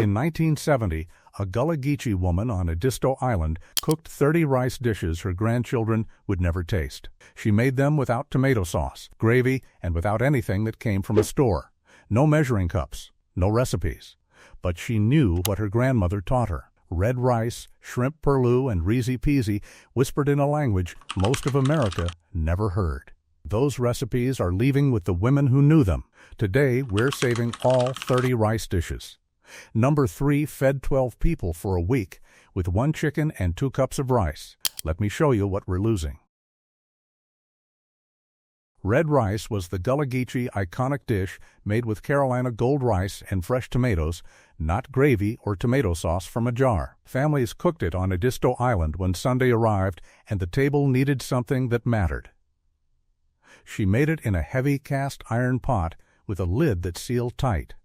In 1970, a Gullah Geechee woman on Edisto Island cooked 30 rice dishes her grandchildren would never taste. She made them without tomato sauce, gravy, and without anything that came from a store. No measuring cups, no recipes. But she knew what her grandmother taught her. Red rice, shrimp perloo, and Reezy peasy whispered in a language most of America never heard. Those recipes are leaving with the women who knew them. Today, we're saving all 30 rice dishes. Number 3 fed 12 people for a week with 1 chicken and 2 cups of rice. Let me show you what we're losing. Red rice was the Gullah Geechee iconic dish made with Carolina gold rice and fresh tomatoes, not gravy or tomato sauce from a jar. Families cooked it on Edisto Island when Sunday arrived and the table needed something that mattered. She made it in a heavy cast iron pot with a lid that sealed tight.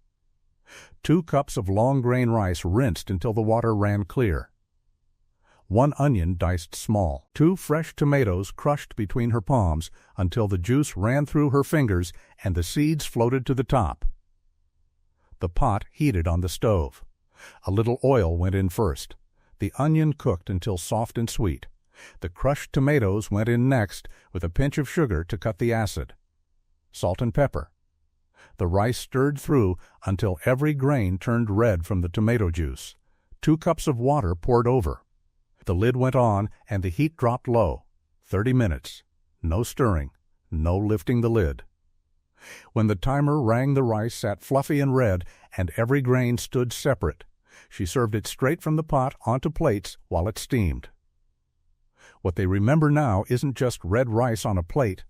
2 cups of long grain rice rinsed until the water ran clear. 1 onion diced small. 2 fresh tomatoes crushed between her palms until the juice ran through her fingers and the seeds floated to the top. The pot heated on the stove. A little oil went in first. The onion cooked until soft and sweet. The crushed tomatoes went in next with a pinch of sugar to cut the acid. Salt and pepper. The rice stirred through until every grain turned red from the tomato juice. 2 cups of water poured over. The lid went on and the heat dropped low. 30 minutes. No stirring. No lifting the lid. When the timer rang, the rice sat fluffy and red and every grain stood separate. She served it straight from the pot onto plates while it steamed. What they remember now isn't just red rice on a plate.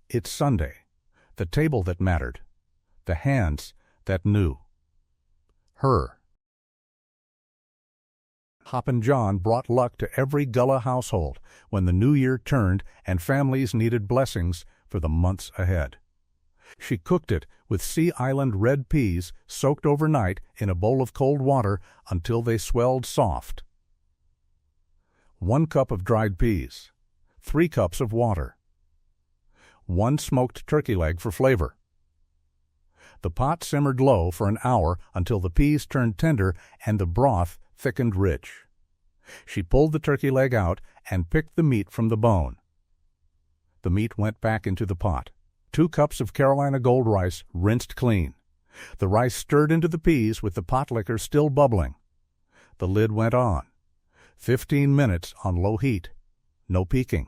It's Sunday. The table that mattered. The hands that knew. Her. Hoppin John brought luck to every Gullah household when the new year turned and families needed blessings for the months ahead. She cooked it with Sea Island red peas soaked overnight in a bowl of cold water until they swelled soft. 1 cup of dried peas. 3 cups of water. 1 smoked turkey leg for flavor. The pot simmered low for an hour until the peas turned tender and the broth thickened rich. She pulled the turkey leg out and picked the meat from the bone. The meat went back into the pot. 2 cups of Carolina gold rice rinsed clean. The rice stirred into the peas with the pot liquor still bubbling. The lid went on. 15 minutes on low heat. No peeking.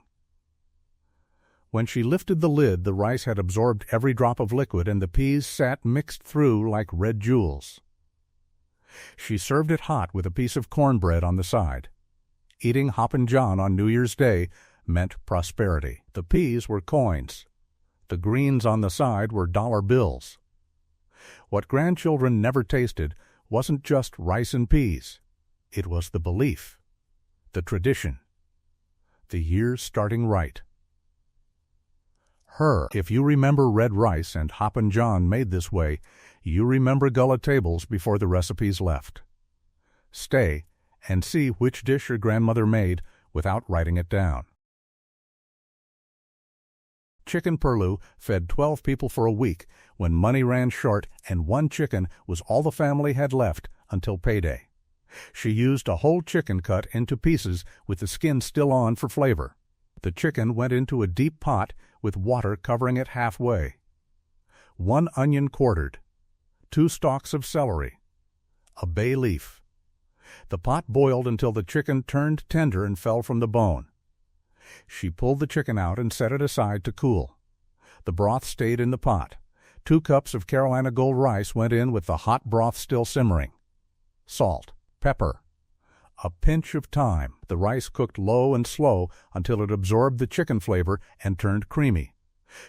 When she lifted the lid, the rice had absorbed every drop of liquid and the peas sat mixed through like red jewels. She served it hot with a piece of cornbread on the side. Eating Hoppin John on New Year's Day meant prosperity. The peas were coins. The greens on the side were dollar bills. What grandchildren never tasted wasn't just rice and peas. It was the belief, the tradition, the year starting right. Her. If you remember red rice and Hoppin John made this way, you remember Gullah tables before the recipes left. Stay and see which dish your grandmother made without writing it down. Chicken perloo fed 12 people for a week when money ran short and 1 chicken was all the family had left until payday. She used a whole chicken cut into pieces with the skin still on for flavor. The chicken went into a deep pot with water covering it halfway. 1 onion quartered. 2 stalks of celery. A bay leaf. The pot boiled until the chicken turned tender and fell from the bone. She pulled the chicken out and set it aside to cool. The broth stayed in the pot. 2 cups of Carolina gold rice went in with the hot broth still simmering. Salt, pepper, a pinch of thyme. The rice cooked low and slow until it absorbed the chicken flavor and turned creamy.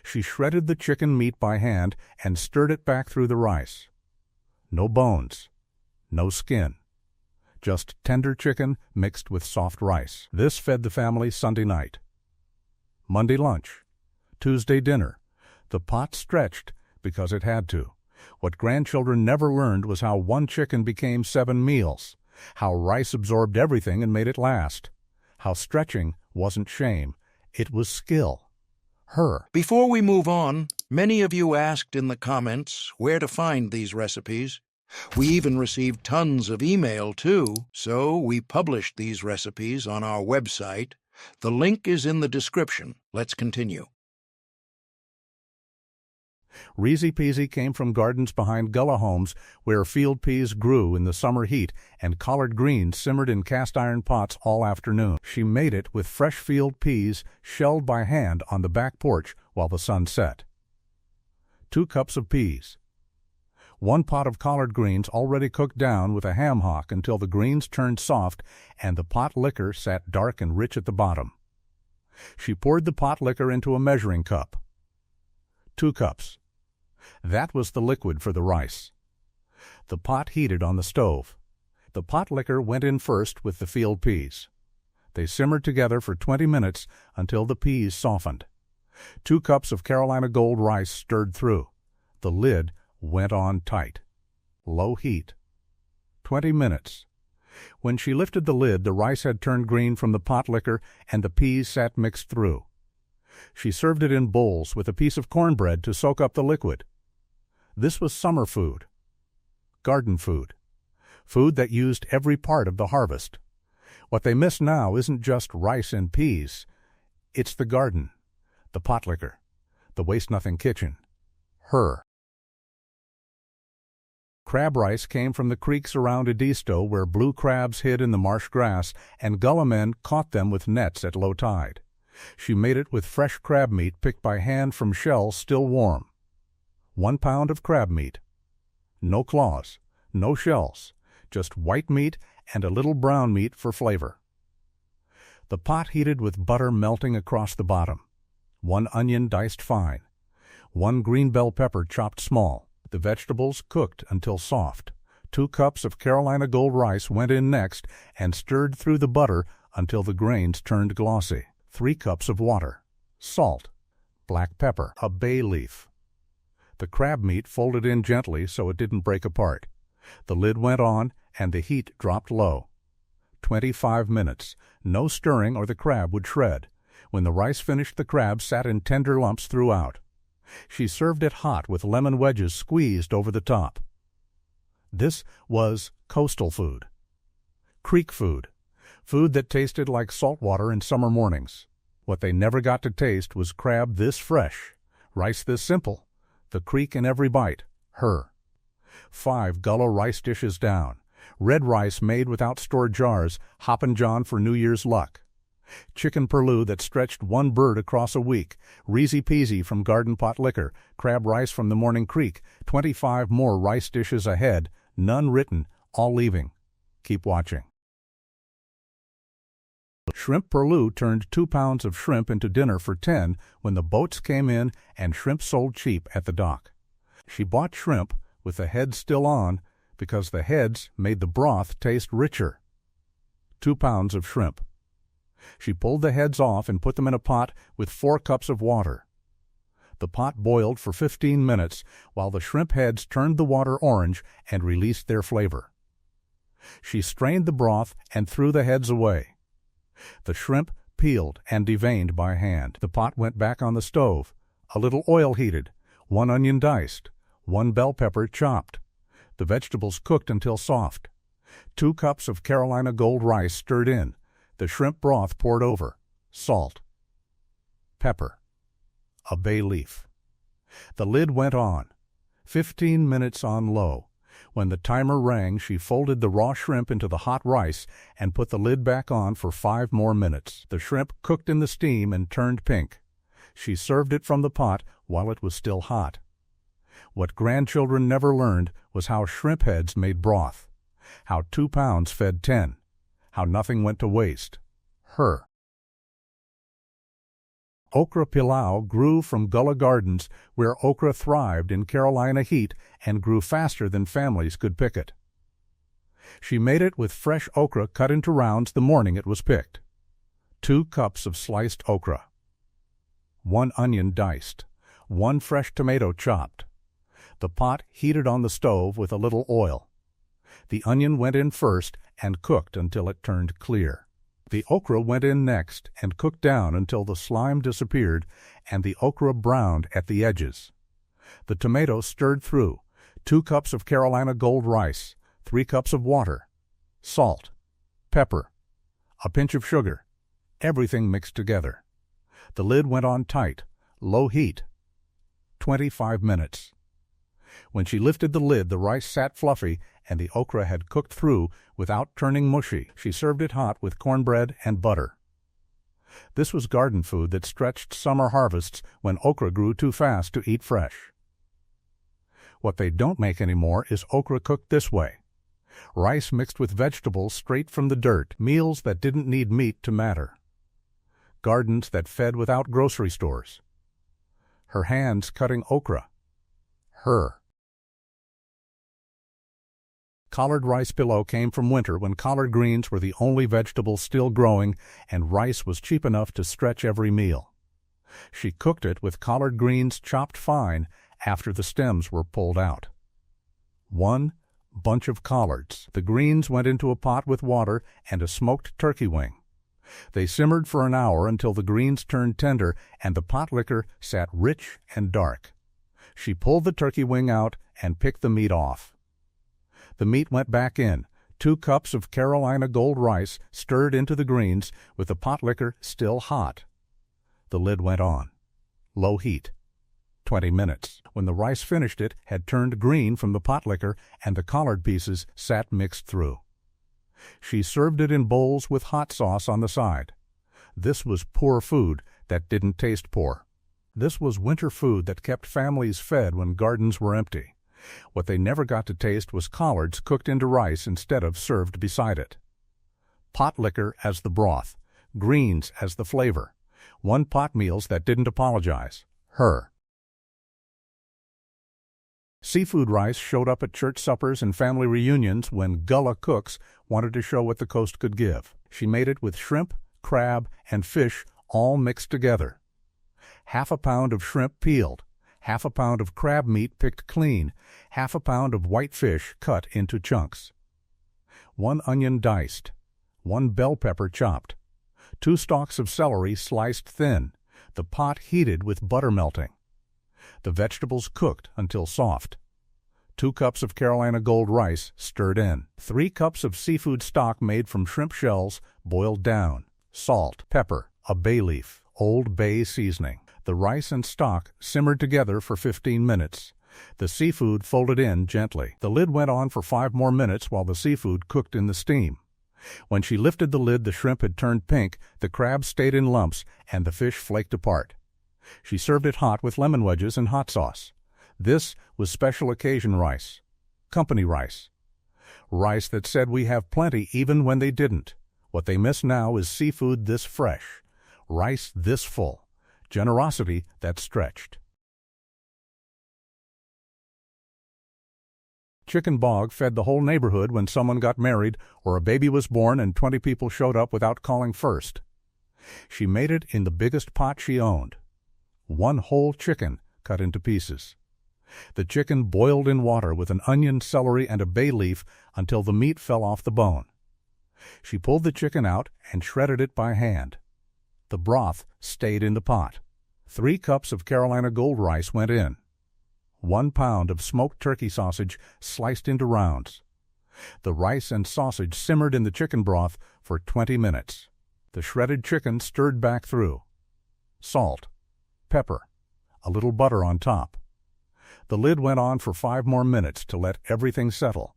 She shredded the chicken meat by hand and stirred it back through the rice. No bones, no skin. Just tender chicken mixed with soft rice. This fed the family Sunday night. Monday lunch. Tuesday dinner. The pot stretched because it had to. What grandchildren never learned was how 1 chicken became 7 meals, how rice absorbed everything and made it last, how stretching wasn't shame, it was skill. Her. Before we move on, many of you asked in the comments where to find these recipes. We even received tons of email, too, so we published these recipes on our website. The link is in the description. Let's continue. Reezy peasy came from gardens behind Gullah homes where field peas grew in the summer heat and collard greens simmered in cast-iron pots all afternoon. She made it with fresh field peas shelled by hand on the back porch while the sun set. 2 cups of peas. 1 pot of collard greens already cooked down with a ham hock until the greens turned soft and the pot liquor sat dark and rich at the bottom. She poured the pot liquor into a measuring cup. 2 cups. That was the liquid for the rice. The pot heated on the stove. The pot liquor went in first with the field peas. They simmered together for 20 minutes until the peas softened. 2 cups of Carolina Gold rice stirred through. The lid went on tight. Low heat. 20 minutes. When she lifted the lid, the rice had turned green from the pot liquor and the peas sat mixed through. She served it in bowls with a piece of cornbread to soak up the liquid. This was summer food. Garden food. Food that used every part of the harvest. What they miss now isn't just rice and peas. It's the garden, the pot liquor, the waste-nothing kitchen. Her. Crab rice came from the creeks around Edisto where blue crabs hid in the marsh grass and Gullah men caught them with nets at low tide. She made it with fresh crab meat picked by hand from shells still warm. 1 pound of crab meat. No claws, no shells, just white meat and a little brown meat for flavor. The pot heated with butter melting across the bottom. 1 onion diced fine. 1 green bell pepper chopped small. The vegetables cooked until soft. 2 cups of Carolina Gold rice went in next and stirred through the butter until the grains turned glossy. 3 cups of water. Salt. Black pepper. A bay leaf. The crab meat folded in gently so it didn't break apart. The lid went on and the heat dropped low. 25 minutes. No stirring or the crab would shred. When the rice finished, the crab sat in tender lumps throughout. She served it hot with lemon wedges squeezed over the top. This was coastal food. Creek food. Food that tasted like salt water in summer mornings. What they never got to taste was crab this fresh, rice this simple, the creek in every bite. Her. 5 Gullah rice dishes down. Red rice made without stored jars, Hoppin for New Year's luck. Chicken perloo that stretched 1 bird across a week, Reezy peasy from garden pot liquor, crab rice from the morning creek, 25 more rice dishes ahead, none written, all leaving. Keep watching. Shrimp perloo turned 2 pounds of shrimp into dinner for 10 when the boats came in and shrimp sold cheap at the dock. She bought shrimp with the heads still on because the heads made the broth taste richer. 2 pounds of shrimp. She pulled the heads off and put them in a pot with 4 cups of water. The pot boiled for 15 minutes while the shrimp heads turned the water orange and released their flavor. She strained the broth and threw the heads away. The shrimp peeled and deveined by hand. The pot went back on the stove. A little oil heated, 1 onion diced, 1 bell pepper chopped. The vegetables cooked until soft. 2 cups of Carolina Gold rice stirred in. The shrimp broth poured over. Salt. Pepper. A bay leaf. The lid went on. 15 minutes on low. When the timer rang, she folded the raw shrimp into the hot rice and put the lid back on for 5 more minutes. The shrimp cooked in the steam and turned pink. She served it from the pot while it was still hot. What grandchildren never learned was how shrimp heads made broth, how 2 pounds fed 10, how nothing went to waste. Her. Okra pilau grew from Gullah gardens where okra thrived in Carolina heat and grew faster than families could pick it. She made it with fresh okra cut into rounds the morning it was picked. 2 cups of sliced okra. 1 onion diced. 1 fresh tomato chopped. The pot heated on the stove with a little oil. The onion went in first and cooked until it turned clear. The okra went in next and cooked down until the slime disappeared and the okra browned at the edges. The tomato stirred through. 2 cups of Carolina gold rice, 3 cups of water, salt, pepper, a pinch of sugar, everything mixed together. The lid went on tight, low heat, 25 minutes. When she lifted the lid, the rice sat fluffy and the okra had cooked through without turning mushy. She served it hot with cornbread and butter. This was garden food that stretched summer harvests when okra grew too fast to eat fresh. What they don't make anymore is okra cooked this way. Rice mixed with vegetables straight from the dirt, meals that didn't need meat to matter. Gardens that fed without grocery stores. Her hands cutting okra. Her. Collard rice pillow came from winter when collard greens were the only vegetables still growing and rice was cheap enough to stretch every meal. She cooked it with collard greens chopped fine after the stems were pulled out. 1 bunch of collards. The greens went into a pot with water and a smoked turkey wing. They simmered for an hour until the greens turned tender and the pot liquor sat rich and dark. She pulled the turkey wing out and picked the meat off. The meat went back in, 2 cups of Carolina gold rice stirred into the greens with the pot liquor still hot. The lid went on. Low heat. 20 minutes. When the rice finished, it had turned green from the pot liquor and the collard pieces sat mixed through. She served it in bowls with hot sauce on the side. This was poor food that didn't taste poor. This was winter food that kept families fed when gardens were empty. What they never got to taste was collards cooked into rice instead of served beside it. Pot liquor as the broth, greens as the flavor. 1 pot meals that didn't apologize. Her. Seafood rice showed up at church suppers and family reunions when Gullah cooks wanted to show what the coast could give. She made it with shrimp, crab, and fish all mixed together. 1/2 pound of shrimp peeled, 1/2 pound of crab meat picked clean, 1/2 pound of white fish cut into chunks. 1 onion diced, 1 bell pepper chopped, 2 stalks of celery sliced thin, the pot heated with butter melting. The vegetables cooked until soft. 2 cups of Carolina gold rice stirred in. 3 cups of seafood stock made from shrimp shells boiled down. Salt, pepper, a bay leaf, Old Bay seasoning. The rice and stock simmered together for 15 minutes. The seafood folded in gently. The lid went on for 5 more minutes while the seafood cooked in the steam. When she lifted the lid, the shrimp had turned pink, the crab stayed in lumps, and the fish flaked apart. She served it hot with lemon wedges and hot sauce. This was special occasion rice. Company rice. Rice that said we have plenty even when they didn't. What they miss now is seafood this fresh. Rice this full. Generosity that stretched. Chicken bog fed the whole neighborhood when someone got married or a baby was born and 20 people showed up without calling first. She made it in the biggest pot she owned. 1 whole chicken cut into pieces. The chicken boiled in water with an onion, celery, and a bay leaf until the meat fell off the bone. She pulled the chicken out and shredded it by hand. The broth stayed in the pot. 3 cups of Carolina gold rice went in. 1 pound of smoked turkey sausage sliced into rounds. The rice and sausage simmered in the chicken broth for 20 minutes. The shredded chicken stirred back through. Salt, pepper, a little butter on top. The lid went on for 5 more minutes to let everything settle.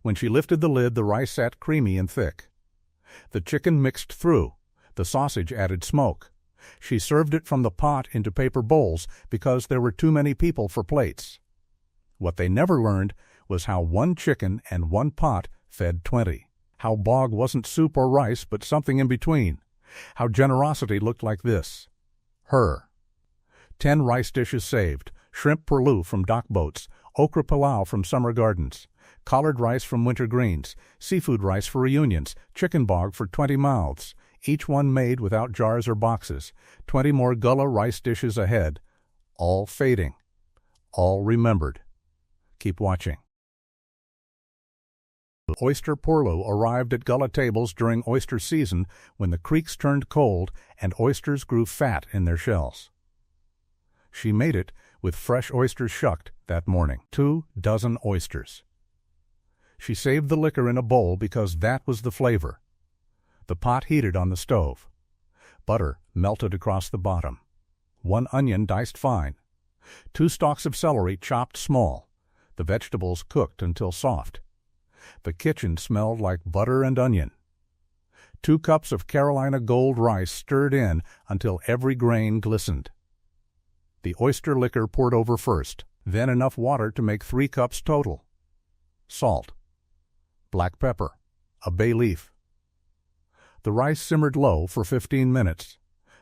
When she lifted the lid, the rice sat creamy and thick. The chicken mixed through. The sausage added smoke. She served it from the pot into paper bowls because there were too many people for plates. What they never learned was how 1 chicken and 1 pot fed 20. How bog wasn't soup or rice, but something in between. How generosity looked like this. Her. 10 rice dishes saved. Shrimp perloo from dock boats. Okra pilau from summer gardens. Collard rice from winter greens. Seafood rice for reunions. Chicken bog for 20 mouths. Each one made without jars or boxes. 20 more Gullah rice dishes ahead. All fading. All remembered. Keep watching. Oyster perloo arrived at Gullah tables during oyster season when the creeks turned cold and oysters grew fat in their shells. She made it with fresh oysters shucked that morning. 2 dozen oysters. She saved the liquor in a bowl because that was the flavor. The pot heated on the stove. Butter melted across the bottom. 1 onion diced fine. 2 stalks of celery chopped small. The vegetables cooked until soft. The kitchen smelled like butter and onion. 2 cups of Carolina Gold rice stirred in until every grain glistened. The oyster liquor poured over first, then enough water to make 3 cups total. Salt. Black pepper. A bay leaf. The rice simmered low for 15 minutes.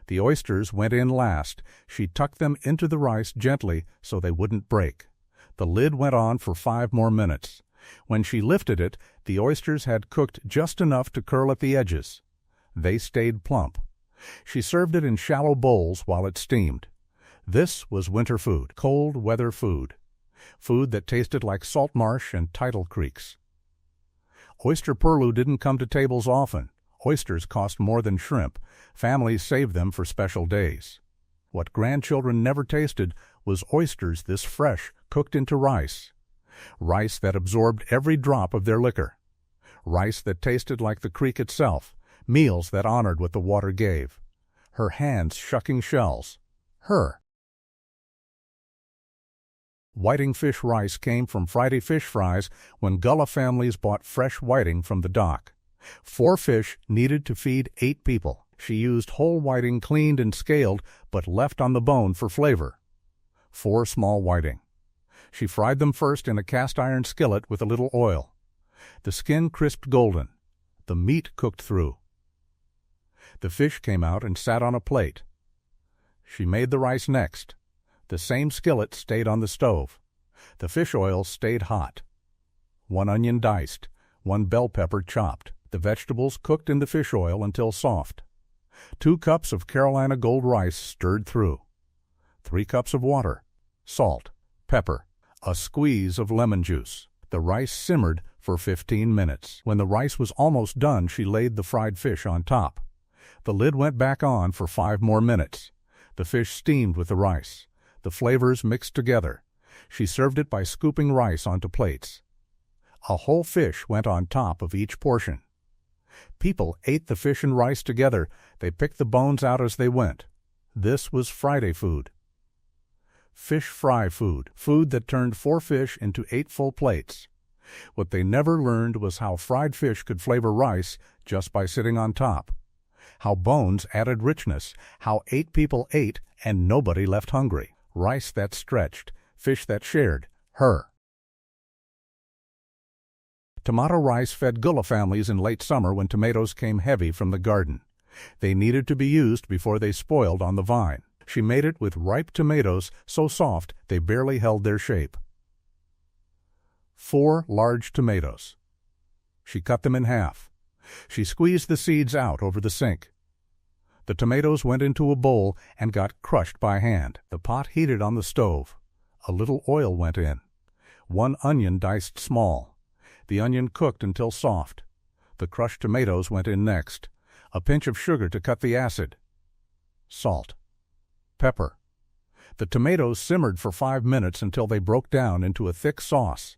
The oysters went in last. She tucked them into the rice gently so they wouldn't break. The lid went on for 5 more minutes. When she lifted it, the oysters had cooked just enough to curl at the edges. They stayed plump. She served it in shallow bowls while it steamed. This was winter food, cold weather food. Food that tasted like salt marsh and tidal creeks. Oyster perloo didn't come to tables often. Oysters cost more than shrimp. Families saved them for special days. What grandchildren never tasted was oysters this fresh, cooked into rice. Rice that absorbed every drop of their liquor. Rice that tasted like the creek itself. Meals that honored what the water gave. Her hands shucking shells. Her. Whiting fish rice came from Friday fish fries when Gullah families bought fresh whiting from the dock. 4 fish needed to feed 8 people. She used whole whiting cleaned and scaled, but left on the bone for flavor. 4 small whiting. She fried them first in a cast-iron skillet with a little oil. The skin crisped golden. The meat cooked through. The fish came out and sat on a plate. She made the rice next. The same skillet stayed on the stove. The fish oil stayed hot. 1 onion diced, 1 bell pepper chopped. The vegetables cooked in the fish oil until soft. 2 cups of Carolina Gold rice stirred through. 3 cups of water. Salt. Pepper. A squeeze of lemon juice. The rice simmered for 15 minutes. When the rice was almost done, she laid the fried fish on top. The lid went back on for 5 more minutes. The fish steamed with the rice. The flavors mixed together. She served it by scooping rice onto plates. A whole fish went on top of each portion. People ate the fish and rice together. They picked the bones out as they went. This was Friday food. Fish fry food, food that turned 4 fish into 8 full plates. What they never learned was how fried fish could flavor rice just by sitting on top. How bones added richness, how 8 people ate and nobody left hungry. Rice that stretched, fish that shared, her. Tomato rice fed Gullah families in late summer when tomatoes came heavy from the garden. They needed to be used before they spoiled on the vine. She made it with ripe tomatoes so soft they barely held their shape. 4 large tomatoes. She cut them in half. She squeezed the seeds out over the sink. The tomatoes went into a bowl and got crushed by hand. The pot heated on the stove. A little oil went in. 1 onion diced small. The onion cooked until soft. The crushed tomatoes went in next. A pinch of sugar to cut the acid. Salt. Pepper. The tomatoes simmered for 5 minutes until they broke down into a thick sauce.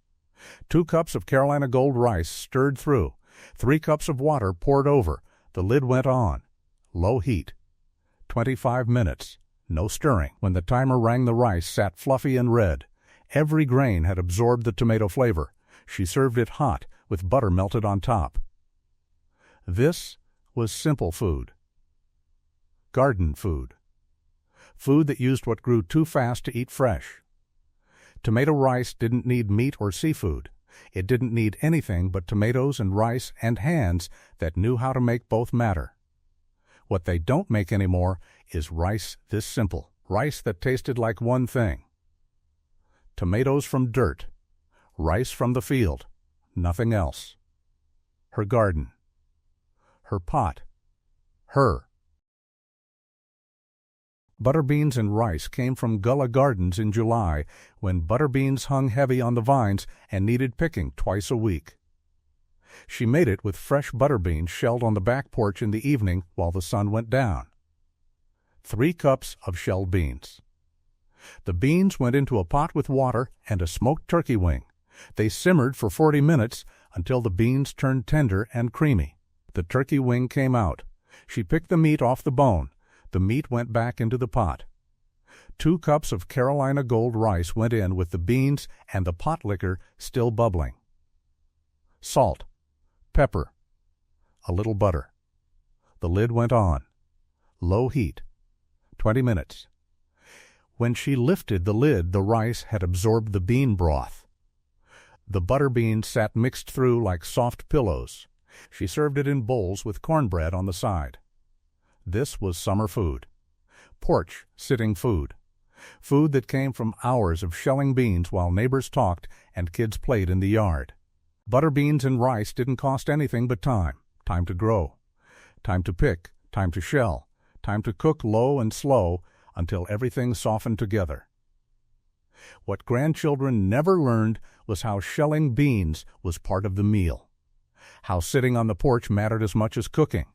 2 cups of Carolina Gold rice stirred through. 3 cups of water poured over. The lid went on. Low heat. 25 minutes. No stirring. When the timer rang, the rice sat fluffy and red. Every grain had absorbed the tomato flavor. She served it hot, with butter melted on top. This was simple food. Garden food. Food that used what grew too fast to eat fresh. Tomato rice didn't need meat or seafood. It didn't need anything but tomatoes and rice and hands that knew how to make both matter. What they don't make anymore is rice this simple. Rice that tasted like one thing. Tomatoes from dirt. Rice from the field. Nothing else. Her garden. Her pot. Her. Butter beans and rice came from Gullah gardens in July, when butter beans hung heavy on the vines and needed picking twice a week. She made it with fresh butter beans shelled on the back porch in the evening while the sun went down. 3 cups of shelled beans. The beans went into a pot with water and a smoked turkey wing. They simmered for 40 minutes until the beans turned tender and creamy. The turkey wing came out. She picked the meat off the bone. The meat went back into the pot. 2 cups of Carolina Gold rice went in with the beans and the pot liquor still bubbling. Salt, pepper, a little butter. The lid went on. Low heat. 20 minutes. When she lifted the lid, the rice had absorbed the bean broth. The butter beans sat mixed through like soft pillows. She served it in bowls with cornbread on the side. This was summer food. Porch sitting food. Food that came from hours of shelling beans while neighbors talked and kids played in the yard. Butter beans and rice didn't cost anything but time. Time to grow. Time to pick. Time to shell. Time to cook low and slow until everything softened together. What grandchildren never learned was how shelling beans was part of the meal. How sitting on the porch mattered as much as cooking.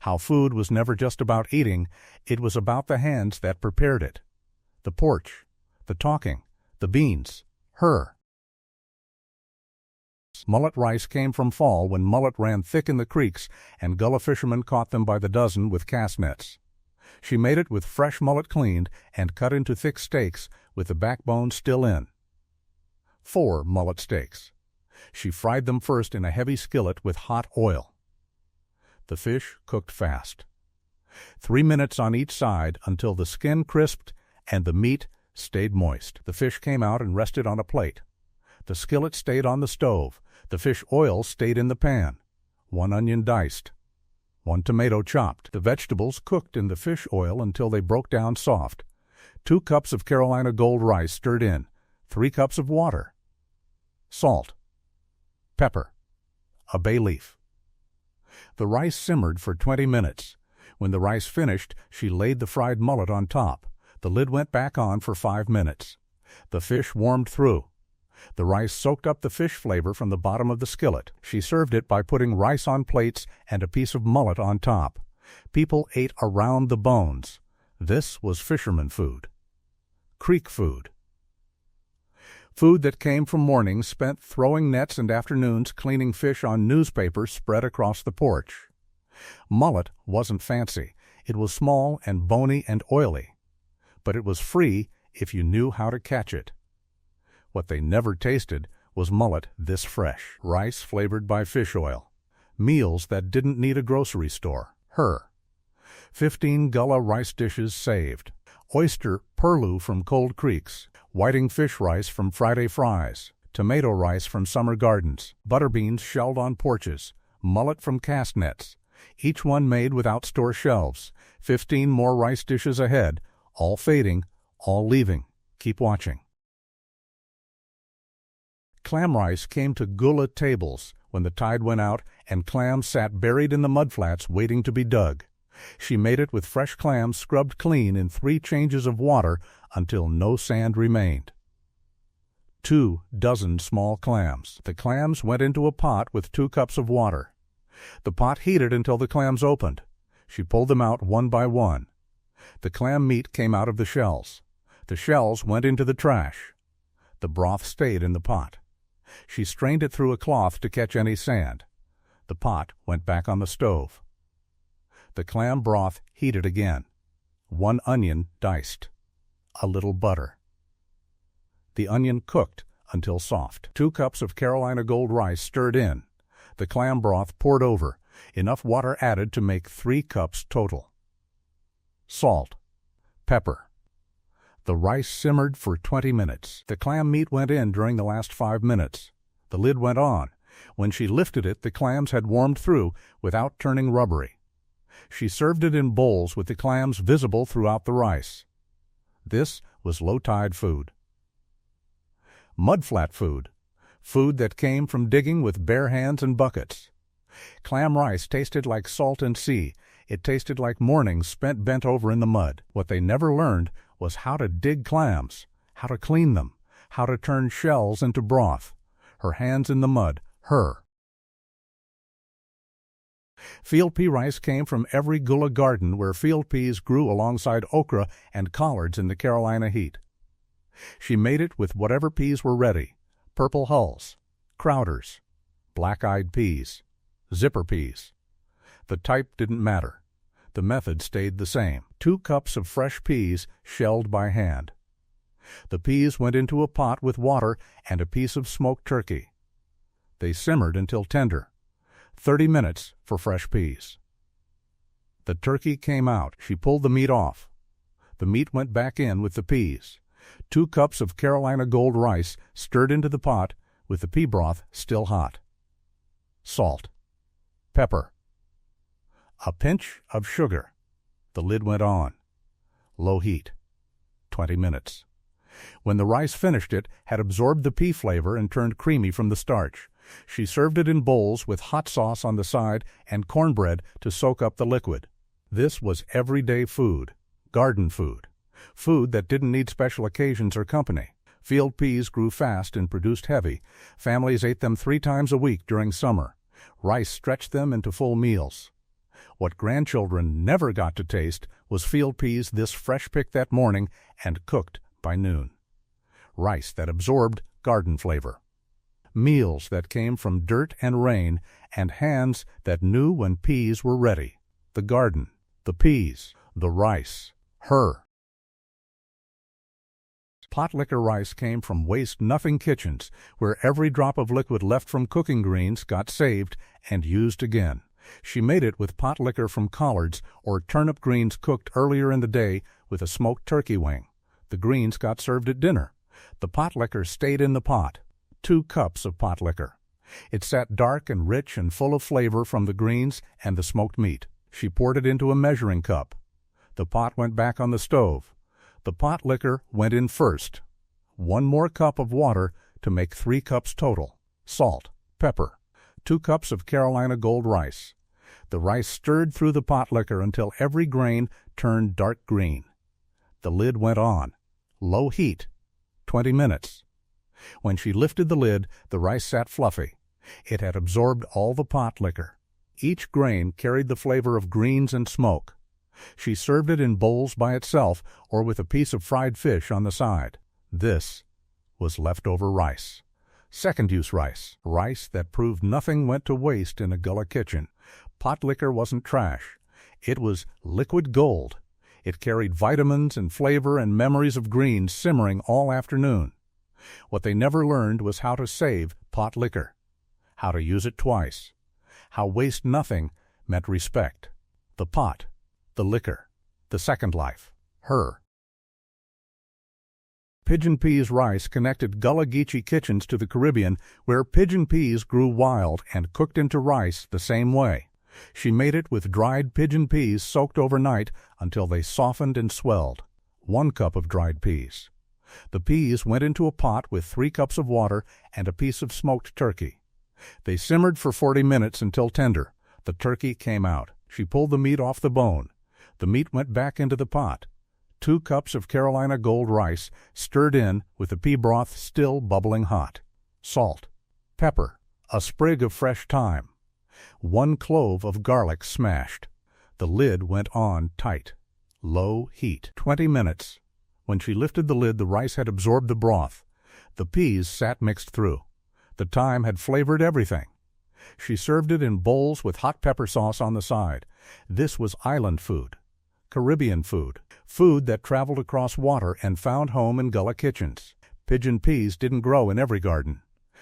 How food was never just about eating, it was about the hands that prepared it. The porch, the talking, the beans, her. Mullet rice came from fall when mullet ran thick in the creeks and Gullah fishermen caught them by the dozen with cast nets. She made it with fresh mullet cleaned and cut into thick steaks with the backbone still in. 4 mullet steaks. She fried them first in a heavy skillet with hot oil. The fish cooked fast. 3 minutes on each side until the skin crisped and the meat stayed moist. The fish came out and rested on a plate. The skillet stayed on the stove. The fish oil stayed in the pan. 1 onion diced. 1 tomato chopped. The vegetables cooked in the fish oil until they broke down soft. 2 cups of Carolina Gold rice stirred in. 3 cups of water. Salt. Pepper. A bay leaf. The rice simmered for 20 minutes. When the rice finished, she laid the fried mullet on top. The lid went back on for 5 minutes. The fish warmed through. The rice soaked up the fish flavor from the bottom of the skillet. She served it by putting rice on plates and a piece of mullet on top. People ate around the bones. This was fisherman food. Creek food. Food that came from mornings spent throwing nets and afternoons cleaning fish on newspapers spread across the porch. Mullet wasn't fancy. It was small and bony and oily. But it was free if you knew how to catch it. What they never tasted was mullet this fresh. Rice flavored by fish oil. Meals that didn't need a grocery store. Her. 15 Gullah rice dishes saved. Oyster perloo from cold creeks. Whiting fish rice from Friday fries. Tomato rice from summer gardens. Butter beans shelled on porches. Mullet from cast nets. Each one made without store shelves. 15 more rice dishes ahead. All fading, all leaving. Keep watching. Clam rice came to Gullah tables when the tide went out and clams sat buried in the mudflats waiting to be dug. She made it with fresh clams scrubbed clean in 3 changes of water until no sand remained. 2 dozen small clams. The clams went into a pot with 2 cups of water. The pot heated until the clams opened. She pulled them out one by one. The clam meat came out of the shells. The shells went into the trash. The broth stayed in the pot. She strained it through a cloth to catch any sand. The pot went back on the stove. The clam broth heated again. 1 onion diced. A little butter. The onion cooked until soft. 2 cups of Carolina Gold rice stirred in. The clam broth poured over. Enough water added to make 3 cups total. Salt. Pepper. The rice simmered for 20 minutes. The clam meat went in during the last 5 minutes. The lid went on. When she lifted it, the clams had warmed through without turning rubbery. She served it in bowls with the clams visible throughout the rice. This was low-tide food. Mudflat food. Food that came from digging with bare hands and buckets. Clam rice tasted like salt and sea. It tasted like mornings spent bent over in the mud. What they never learned was how to dig clams, how to clean them, how to turn shells into broth. Her hands in the mud, her. Field pea rice came from every Gullah garden where field peas grew alongside okra and collards in the Carolina heat. She made it with whatever peas were ready: purple hulls, Crowders, black-eyed peas, zipper peas. The type didn't matter. The method stayed the same. 2 cups of fresh peas shelled by hand. The peas went into a pot with water and a piece of smoked turkey. They simmered until tender. 30 minutes for fresh peas. The turkey came out. She pulled the meat off. The meat went back in with the peas. 2 cups of Carolina Gold rice stirred into the pot with the pea broth still hot. Salt. Pepper. A pinch of sugar. The lid went on. Low heat. 20 minutes. When the rice finished, it had absorbed the pea flavor and turned creamy from the starch. She served it in bowls with hot sauce on the side and cornbread to soak up the liquid. This was everyday food, garden food, food that didn't need special occasions or company. Field peas grew fast and produced heavy. Families ate them 3 times a week during summer. Rice stretched them into full meals. What grandchildren never got to taste was field peas this fresh picked that morning and cooked by noon. Rice that absorbed garden flavor. Meals that came from dirt and rain, and hands that knew when peas were ready. The garden, the peas, the rice, her. Pot liquor rice came from waste-nothing kitchens, where every drop of liquid left from cooking greens got saved and used again. She made it with pot liquor from collards or turnip greens cooked earlier in the day with a smoked turkey wing. The greens got served at dinner. The pot liquor stayed in the pot. 2 cups of pot liquor. It sat dark and rich and full of flavor from the greens and the smoked meat. She poured it into a measuring cup. The pot went back on the stove. The pot liquor went in first. 1 more cup of water to make 3 cups total. Salt, pepper. 2 cups of Carolina Gold rice. The rice stirred through the pot liquor until every grain turned dark green. The lid went on. Low heat. 20 minutes. When she lifted the lid, the rice sat fluffy. It had absorbed all the pot liquor. Each grain carried the flavor of greens and smoke. She served it in bowls by itself or with a piece of fried fish on the side. This was leftover rice. Second-use rice. Rice that proved nothing went to waste in a Gullah kitchen. Pot liquor wasn't trash. It was liquid gold. It carried vitamins and flavor and memories of greens simmering all afternoon. What they never learned was how to save pot liquor, how to use it twice, how waste nothing meant respect. The pot, the liquor, the second life, her. Pigeon peas rice connected Gullah Geechee kitchens to the Caribbean, where pigeon peas grew wild and cooked into rice the same way. She made it with dried pigeon peas soaked overnight until they softened and swelled. 1 cup of dried peas. The peas went into a pot with 3 cups of water and a piece of smoked turkey. They simmered for 40 minutes until tender. The turkey came out. She pulled the meat off the bone. The meat went back into the pot. 2 cups of Carolina Gold rice stirred in with the pea broth still bubbling hot. Salt, pepper, a sprig of fresh thyme, 1 clove of garlic smashed. The lid went on tight. Low heat. 20 minutes. When she lifted the lid, the rice had absorbed the broth. The peas sat mixed through. The thyme had flavored everything. She served it in bowls with hot pepper sauce on the side. This was island food, Caribbean food, food that traveled across water and found home in Gullah kitchens. Pigeon peas didn't grow in every garden.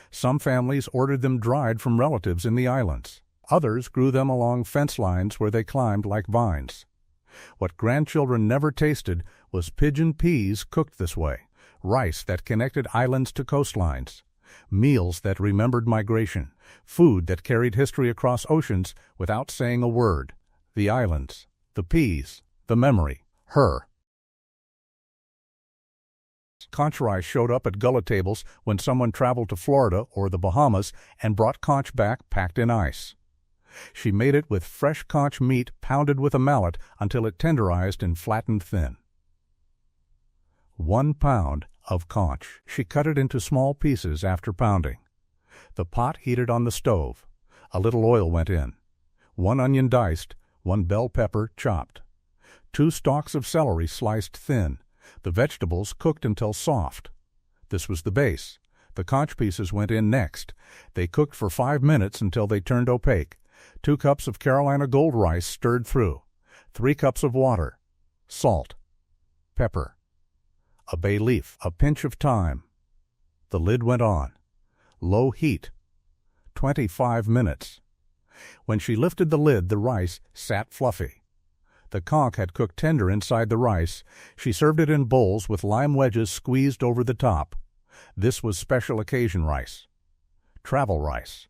Some families ordered them dried from relatives in the islands. Others grew them along fence lines where they climbed like vines. What grandchildren never tasted was pigeon peas cooked this way, rice that connected islands to coastlines, meals that remembered migration, food that carried history across oceans without saying a word. The islands, the peas, the memory, her. Conch rice showed up at Gullah tables when someone traveled to Florida or the Bahamas and brought conch back packed in ice. She made it with fresh conch meat pounded with a mallet until it tenderized and flattened thin. 1 pound of conch. She cut it into small pieces after pounding. The pot heated on the stove. A little oil went in. 1 onion diced, 1 bell pepper chopped. 2 stalks of celery sliced thin. The vegetables cooked until soft. This was the base. The conch pieces went in next. They cooked for 5 minutes until they turned opaque. 2 cups of Carolina gold rice stirred through. 3 cups of water. Salt. Pepper. A bay leaf. A pinch of thyme. The lid went on. Low heat. 25 minutes. When she lifted the lid, the rice sat fluffy. The conch had cooked tender inside the rice. She served it in bowls with lime wedges squeezed over the top. This was special occasion rice. Travel rice.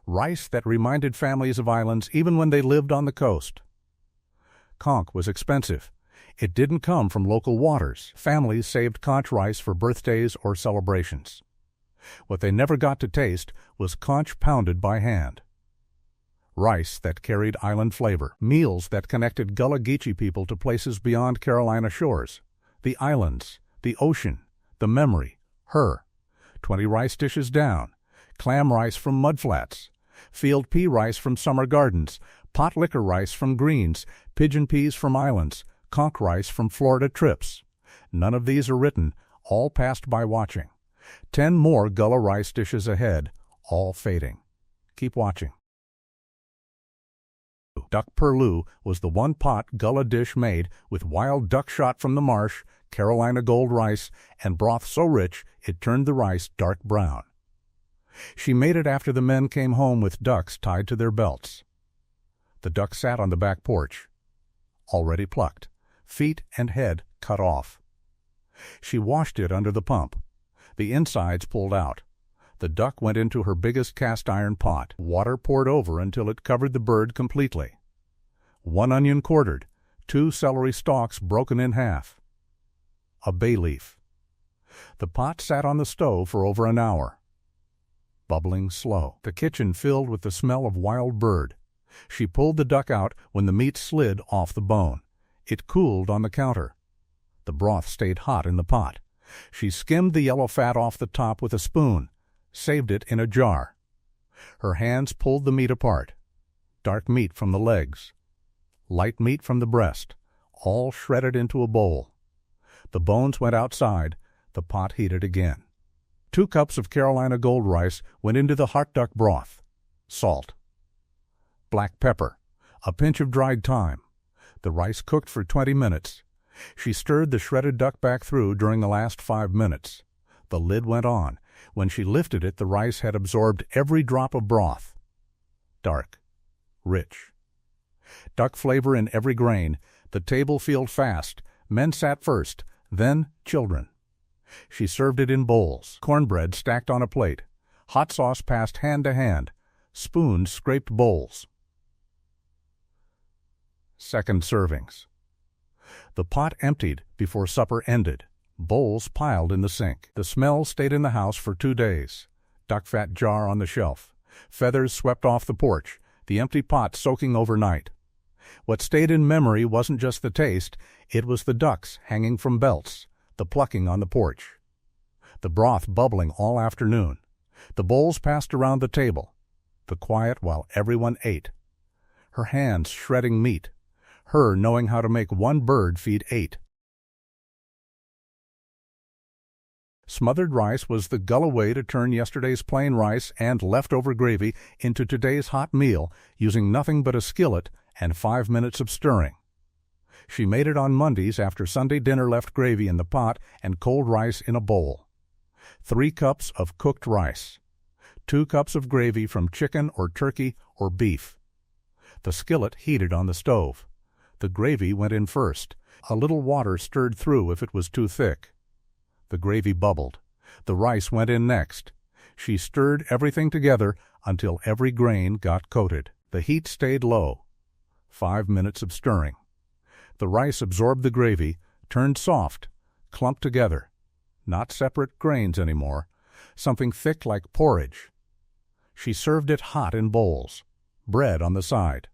Rice that reminded families of islands even when they lived on the coast. Conch was expensive. It didn't come from local waters. Families saved conch rice for birthdays or celebrations. What they never got to taste was conch pounded by hand. Rice that carried island flavor. Meals that connected Gullah Geechee people to places beyond Carolina shores. The islands, the ocean, the memory, her. 20 rice dishes down. Clam rice from mudflats. Field pea rice from summer gardens. Pot liquor rice from greens. Pigeon peas from islands. Conch rice from Florida trips. None of these are written, all passed by watching. 10 more Gullah rice dishes ahead, all fading. Keep watching. Duck perloo was the one-pot Gullah dish made with wild duck shot from the marsh, Carolina gold rice, and broth so rich it turned the rice dark brown. She made it after the men came home with ducks tied to their belts. The duck sat on the back porch, already plucked, feet and head cut off. She washed it under the pump. The insides pulled out. The duck went into her biggest cast-iron pot. Water poured over until it covered the bird completely. 1 onion quartered, 2 celery stalks broken in half. A bay leaf. The pot sat on the stove for over an hour. Bubbling slow. The kitchen filled with the smell of wild bird. She pulled the duck out when the meat slid off the bone. It cooled on the counter. The broth stayed hot in the pot. She skimmed the yellow fat off the top with a spoon, saved it in a jar. Her hands pulled the meat apart. Dark meat from the legs. Light meat from the breast, all shredded into a bowl. The bones went outside. The pot heated again. 2 cups of Carolina gold rice went into the hot duck broth. Salt. Black pepper. A pinch of dried thyme. The rice cooked for 20 minutes. She stirred the shredded duck back through during the last 5 minutes. The lid went on. When she lifted it, the rice had absorbed every drop of broth. Dark. Rich. Duck flavor in every grain. The table filled fast. Men sat first, then children. She served it in bowls. Cornbread stacked on a plate. Hot sauce passed hand to hand. Spoons scraped bowls. Second servings. The pot emptied before supper ended. Bowls piled in the sink. The smell stayed in the house for 2 days. Duck fat jar on the shelf. Feathers swept off the porch. The empty pot soaking overnight. What stayed in memory wasn't just the taste, it was the ducks hanging from belts, the plucking on the porch. The broth bubbling all afternoon. The bowls passed around the table. The quiet while everyone ate. Her hands shredding meat. Her knowing how to make 1 bird feed 8. Smothered rice was the Gullah way to turn yesterday's plain rice and leftover gravy into today's hot meal using nothing but a skillet and 5 minutes of stirring. She made it on Mondays after Sunday dinner left gravy in the pot and cold rice in a bowl. 3 cups of cooked rice. 2 cups of gravy from chicken or turkey or beef. The skillet heated on the stove. The gravy went in first. A little water stirred through if it was too thick. The gravy bubbled. The rice went in next. She stirred everything together until every grain got coated. The heat stayed low. 5 minutes of stirring. The rice absorbed the gravy, turned soft, clumped together. Not separate grains anymore. Something thick like porridge. She served it hot in bowls. Bread on the side.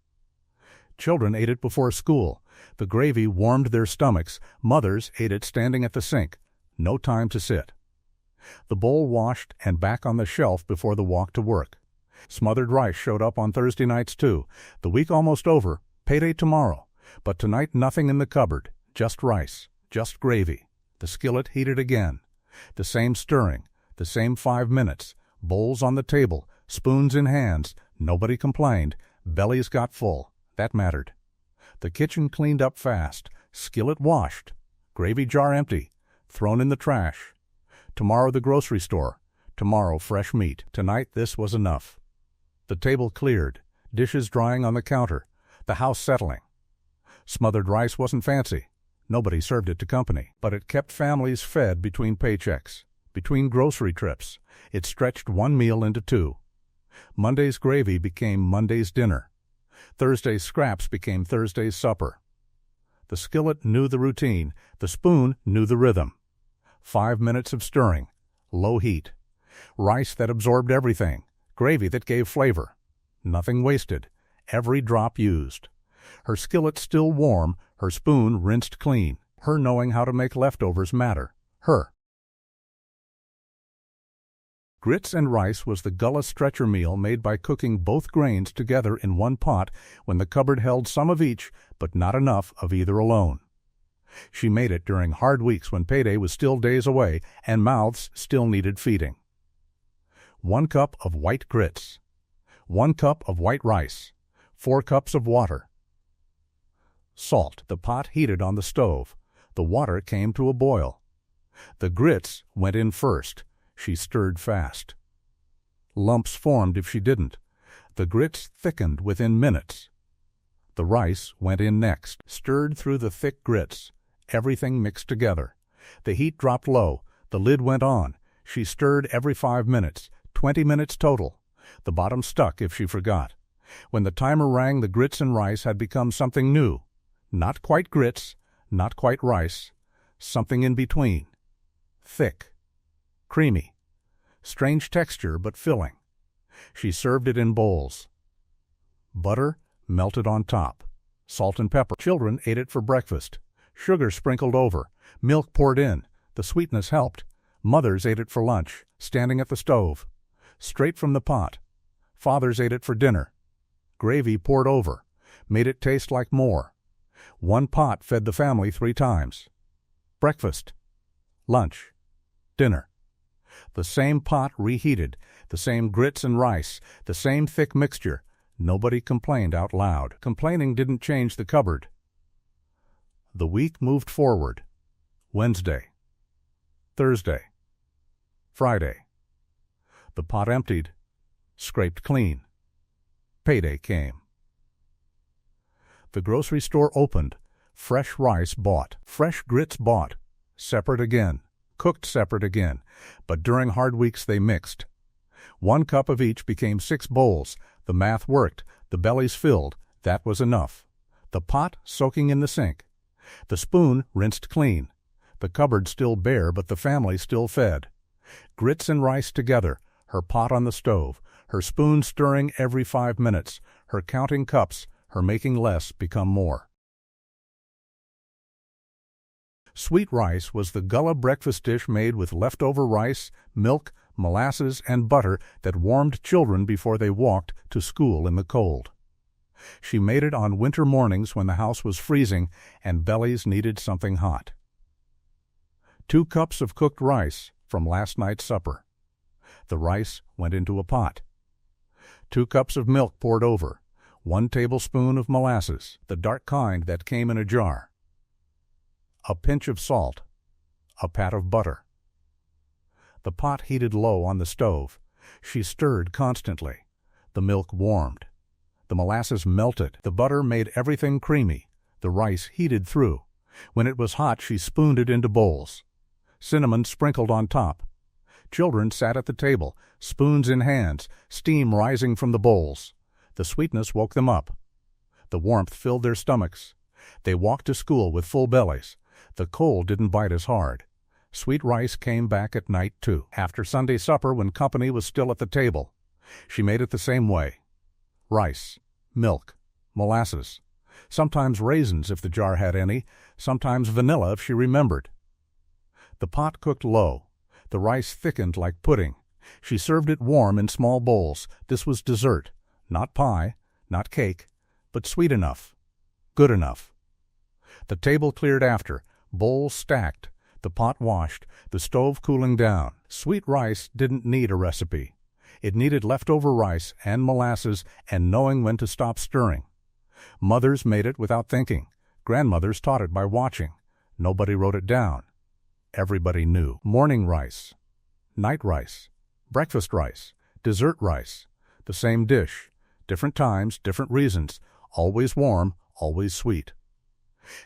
Children ate it before school. The gravy warmed their stomachs. Mothers ate it standing at the sink. No time to sit. The bowl washed and back on the shelf before the walk to work. Smothered rice showed up on Thursday nights too. The week almost over. Payday tomorrow. But tonight nothing in the cupboard. Just rice. just gravy. The skillet heated again. The same stirring, the same 5 minutes, bowls on the table, spoons in hands. Nobody complained. Bellies got full. That mattered. The kitchen cleaned up fast. Skillet washed. Gravy jar empty. Thrown in the trash. Tomorrow the grocery store. Tomorrow fresh meat. Tonight this was enough. The table cleared. Dishes drying on the counter. The house settling. Smothered rice wasn't fancy. Nobody served it to company. But it kept families fed between paychecks, between grocery trips. It stretched one meal into two. Monday's gravy became Monday's dinner. Thursday's scraps became Thursday's supper. The skillet knew the routine. The spoon knew the rhythm. 5 minutes of stirring. Low heat. Rice that absorbed everything. Gravy that gave flavor. Nothing wasted. Every drop used. Her skillet still warm, her spoon rinsed clean. Her knowing how to make leftovers matter. Her. Grits and rice was the Gullah stretcher meal made by cooking both grains together in one pot when the cupboard held some of each, but not enough of either alone. She made it during hard weeks when payday was still days away and mouths still needed feeding. 1 cup of white grits. 1 cup of white rice. 4 cups of water. Salt. The pot heated on the stove. The water came to a boil. The grits went in first. She stirred fast. Lumps formed if she didn't. The grits thickened within minutes. The rice went in next, stirred through the thick grits. Everything mixed together. The heat dropped low. The lid went on. She stirred every 5 minutes, 20 minutes total. The bottom stuck if she forgot. When the timer rang, the grits and rice had become something new. Not quite grits, not quite rice, something in between. Thick. Creamy. Strange texture but filling. She served it in bowls. Butter melted on top. Salt and pepper. Children ate it for breakfast. Sugar sprinkled over. Milk poured in. The sweetness helped. Mothers ate it for lunch, standing at the stove. Straight from the pot. Fathers ate it for dinner. Gravy poured over. Made it taste like more. 1 pot fed the family 3 times. Breakfast. Lunch. Dinner. The same pot reheated, the same grits and rice, the same thick mixture. Nobody complained out loud. Complaining didn't change the cupboard. The week moved forward. Wednesday. Thursday. Friday. The pot emptied, scraped clean. Payday came. The grocery store opened. Fresh rice bought. Fresh grits bought. Separate again. Cooked separate again, but during hard weeks they mixed. 1 cup of each became 6 bowls. The math worked. The bellies filled. That was enough. The pot soaking in the sink. The spoon rinsed clean. The cupboard still bare, but the family still fed. Grits and rice together, her pot on the stove, her spoon stirring every 5 minutes, her counting cups, her making less become more. Sweet rice was the Gullah breakfast dish made with leftover rice, milk, molasses, and butter that warmed children before they walked to school in the cold. She made it on winter mornings when the house was freezing and bellies needed something hot. 2 cups of cooked rice from last night's supper. The rice went into a pot. 2 cups of milk poured over. 1 tablespoon of molasses, the dark kind that came in a jar. A pinch of salt. A pat of butter. The pot heated low on the stove. She stirred constantly. The milk warmed. The molasses melted. The butter made everything creamy. The rice heated through. When it was hot, she spooned it into bowls. Cinnamon sprinkled on top. Children sat at the table, spoons in hands, steam rising from the bowls. The sweetness woke them up. The warmth filled their stomachs. They walked to school with full bellies. The cold didn't bite as hard. Sweet rice came back at night, too, after Sunday supper when company was still at the table. She made it the same way. Rice, milk, molasses, sometimes raisins if the jar had any, sometimes vanilla if she remembered. The pot cooked low. The rice thickened like pudding. She served it warm in small bowls. This was dessert, not pie, not cake, but sweet enough, good enough. The table cleared after. Bowl stacked, the pot washed, the stove cooling down. Sweet rice didn't need a recipe. It needed leftover rice and molasses and knowing when to stop stirring. Mothers made it without thinking. Grandmothers taught it by watching. Nobody wrote it down. Everybody knew. Morning rice, night rice, breakfast rice, dessert rice. The same dish. Different times, different reasons. Always warm, always sweet.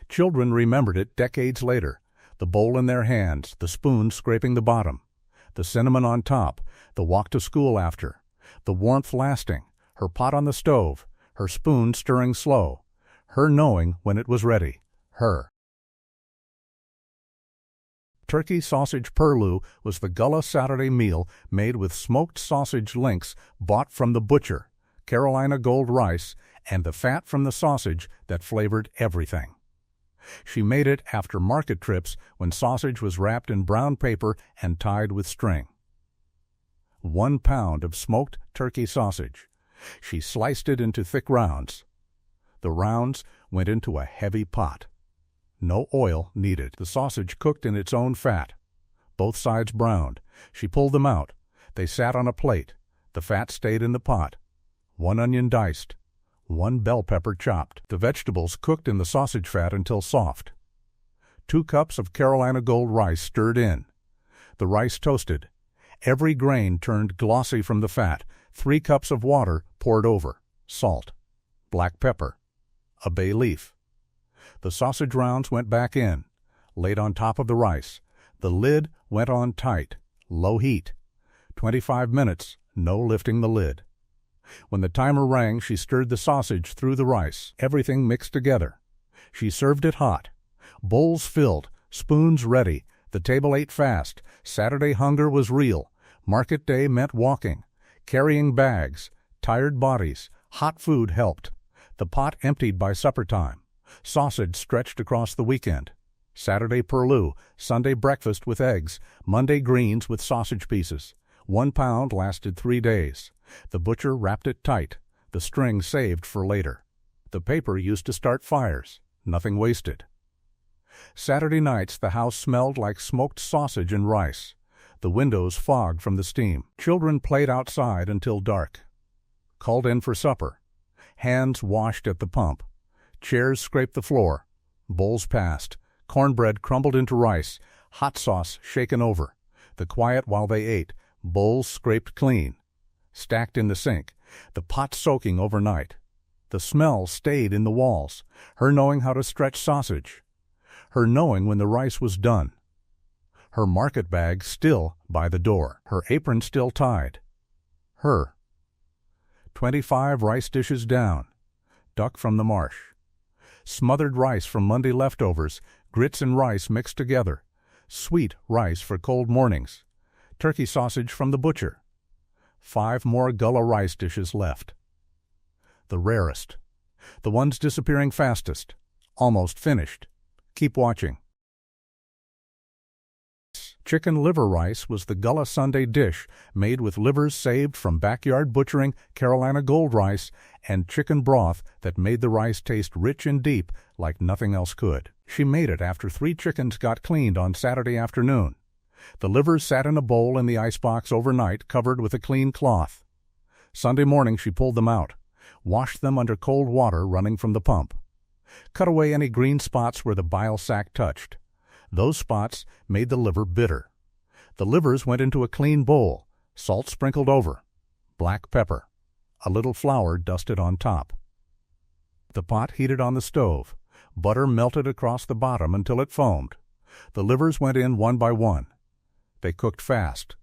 Children remembered it decades later. The bowl in their hands, the spoon scraping the bottom, the cinnamon on top, the walk to school after, the warmth lasting, her pot on the stove, her spoon stirring slow, her knowing when it was ready, her. Turkey sausage perloo was the Gullah Saturday meal made with smoked sausage links bought from the butcher, Carolina gold rice, and the fat from the sausage that flavored everything. She made it after market trips when sausage was wrapped in brown paper and tied with string. 1 pound of smoked turkey sausage. She sliced it into thick rounds. The rounds went into a heavy pot. No oil needed. The sausage cooked in its own fat. Both sides browned. She pulled them out. They sat on a plate. The fat stayed in the pot. 1 onion diced. 1 bell pepper chopped. The vegetables cooked in the sausage fat until soft. 2 cups of Carolina gold rice stirred in. The rice toasted. Every grain turned glossy from the fat. 3 cups of water poured over. Salt. Black pepper. A bay leaf. The sausage rounds went back in, laid on top of the rice. The lid went on tight, low heat. 25 minutes, no lifting the lid. When the timer rang, she stirred the sausage through the rice, everything mixed together. She served it hot. Bowls filled, spoons ready. The table ate fast. Saturday hunger was real. Market day meant walking, carrying bags, tired bodies. Hot food helped. The pot emptied by supper time. Sausage stretched across the weekend. Saturday perloo, Sunday breakfast with eggs, Monday greens with sausage pieces. 1 pound lasted 3 days. The butcher wrapped it tight, the string saved for later. The paper used to start fires, nothing wasted. Saturday nights the house smelled like smoked sausage and rice. The windows fogged from the steam. Children played outside until dark. Called in for supper. Hands washed at the pump. Chairs scraped the floor. Bowls passed. Cornbread crumbled into rice. Hot sauce shaken over. The quiet while they ate. Bowls scraped clean. Stacked in the sink. The pot soaking overnight. The smell stayed in the walls. Her knowing how to stretch sausage. Her knowing when the rice was done. Her market bag still by the door. Her apron still tied. Her. 25 rice dishes down. Duck from the marsh. Smothered rice from Monday leftovers. Grits and rice mixed together. Sweet rice for cold mornings. Turkey sausage from the butcher. 5 more Gullah rice dishes left. The rarest. The ones disappearing fastest. Almost finished. Keep watching. Chicken liver rice was the Gullah Sunday dish made with livers saved from backyard butchering, Carolina gold rice, and chicken broth that made the rice taste rich and deep like nothing else could. She made it after 3 chickens got cleaned on Saturday afternoon. The livers sat in a bowl in the icebox overnight, covered with a clean cloth. Sunday morning she pulled them out, washed them under cold water running from the pump. Cut away any green spots where the bile sac touched. Those spots made the liver bitter. The livers went into a clean bowl, salt sprinkled over, black pepper, a little flour dusted on top. The pot heated on the stove, butter melted across the bottom until it foamed. The livers went in one by one. They cooked fast,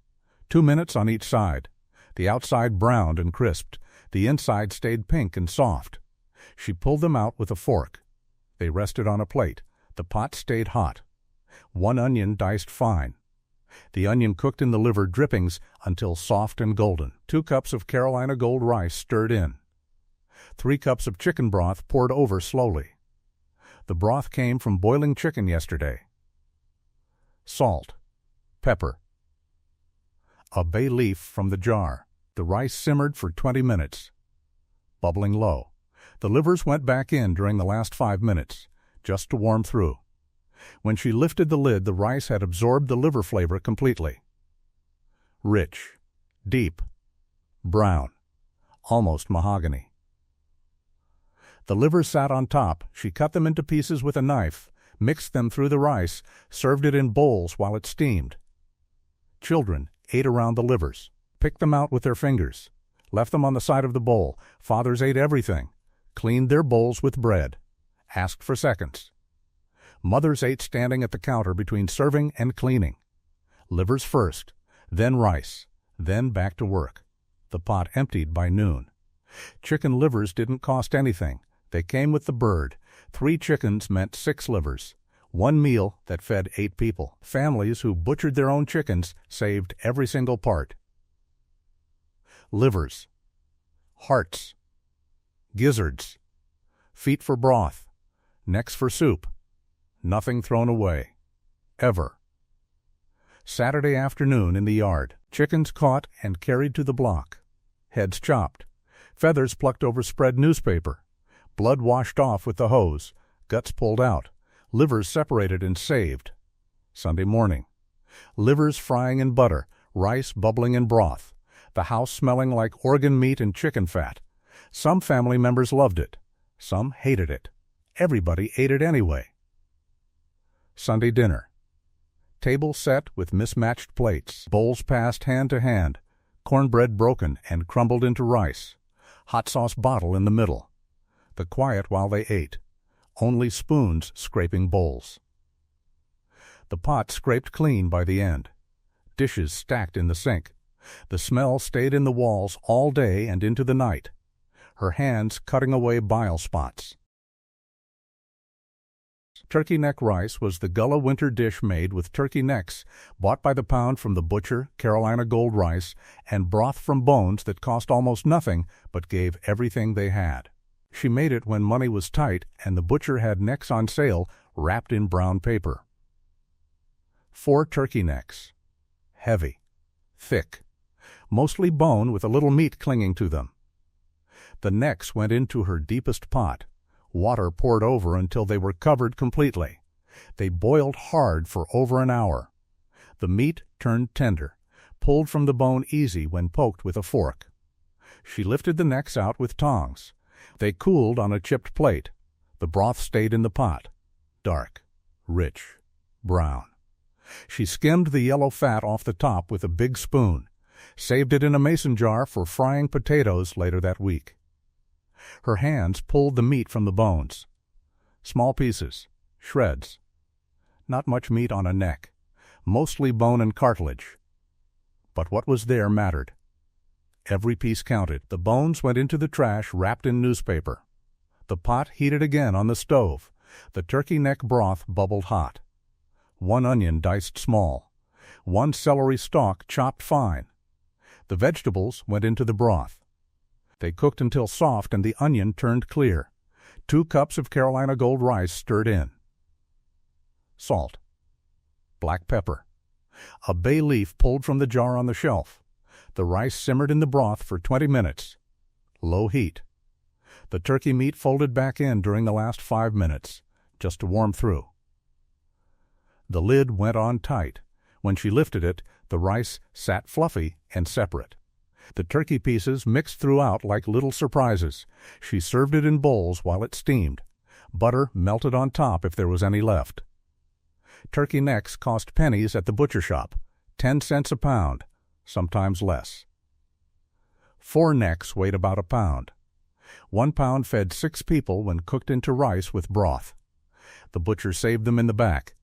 2 minutes on each side. The outside browned and crisped. The inside stayed pink and soft. She pulled them out with a fork. They rested on a plate. The pot stayed hot. 1 onion diced fine. The onion cooked in the liver drippings until soft and golden. 2 cups of Carolina gold rice stirred in. 3 cups of chicken broth poured over slowly. The broth came from boiling chicken yesterday. Salt. Pepper. A bay leaf from the jar. The rice simmered for 20 minutes. Bubbling low. The livers went back in during the last 5 minutes, just to warm through. When she lifted the lid, the rice had absorbed the liver flavor completely. Rich, deep, brown, almost mahogany. The liver sat on top. She cut them into pieces with a knife, mixed them through the rice, served it in bowls while it steamed. Children ate around the livers, picked them out with their fingers, left them on the side of the bowl. Fathers ate everything, cleaned their bowls with bread, asked for seconds. Mothers ate standing at the counter between serving and cleaning. Livers first, then rice, then back to work. The pot emptied by noon. Chicken livers didn't cost anything. They came with the bird. 3 chickens meant 6 livers. 1 meal that fed 8 people. Families who butchered their own chickens saved every single part. Livers, hearts, gizzards, feet for broth, necks for soup. Nothing thrown away. Ever. Saturday afternoon in the yard. Chickens caught and carried to the block. Heads chopped. Feathers plucked over spread newspaper. Blood washed off with the hose. Guts pulled out. Livers separated and saved. Sunday morning. Livers frying in butter. Rice bubbling in broth. The house smelling like organ meat and chicken fat. Some family members loved it. Some hated it. Everybody ate it anyway. Sunday dinner. Table set with mismatched plates. Bowls passed hand to hand. Cornbread broken and crumbled into rice. Hot sauce bottle in the middle. The quiet while they ate. Only spoons scraping bowls. The pot scraped clean by the end. Dishes stacked in the sink. The smell stayed in the walls all day and into the night. Her hands cutting away bile spots. Turkey neck rice was the Gullah winter dish made with turkey necks, bought by the pound from the butcher, Carolina Gold rice, and broth from bones that cost almost nothing but gave everything they had. She made it when money was tight and the butcher had necks on sale wrapped in brown paper. 4 turkey necks. Heavy, thick, mostly bone with a little meat clinging to them. The necks went into her deepest pot. Water poured over until they were covered completely. They boiled hard for over an hour. The meat turned tender, pulled from the bone easy when poked with a fork. She lifted the necks out with tongs. They cooled on a chipped plate. The broth stayed in the pot, dark, rich, brown. She skimmed the yellow fat off the top with a big spoon, saved it in a mason jar for frying potatoes later that week. Her hands pulled the meat from the bones. Small pieces, shreds. Not much meat on a neck, mostly bone and cartilage. But what was there mattered. Every piece counted. The bones went into the trash wrapped in newspaper. The pot heated again on the stove. The turkey neck broth bubbled hot. 1 onion diced small. 1 celery stalk chopped fine. The vegetables went into the broth. They cooked until soft and the onion turned clear. 2 cups of Carolina Gold rice stirred in. Salt. Black pepper. A bay leaf pulled from the jar on the shelf. The rice simmered in the broth for 20 minutes. Low heat. The turkey meat folded back in during the last 5 minutes, just to warm through. The lid went on tight. When she lifted it, the rice sat fluffy and separate. The turkey pieces mixed throughout like little surprises. She served it in bowls while it steamed. Butter melted on top if there was any left. Turkey necks cost pennies at the butcher shop, 10 cents a pound, sometimes less. 4 necks weighed about a pound. 1 pound fed 6 people when cooked into rice with broth. The butcher saved them in the back.